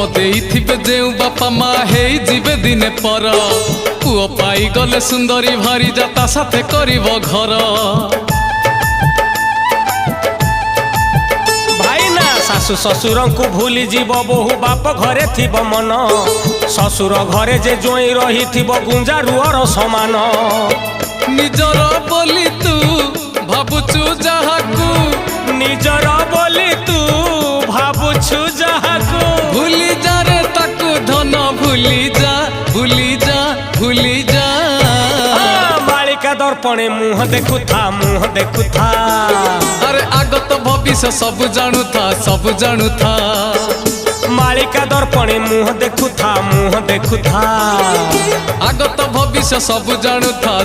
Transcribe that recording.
जन्म देइथिबे जेउ बापा माँ हे जीवे दिने पर पुओ पाई गले सुंदरी भारी जाता साथे करिब घर शाशु ससुर को भूली जीव बहु बाप घरे थिब मन ससुर घरे जे जोई रही थिब गुंजारुअर समान निजर बोली तू भाबुचु जहाकू निजर बोली तू भाबुचु जहाकू भूली जा रे ताकू धन भूली जा भूली जा भूली जा बालिका दर्पणे मुह देखु था अरे आगत भविष्य सब जानू था मालिका दर्पणे मुह देखु था आगत भविष्य सब जानू था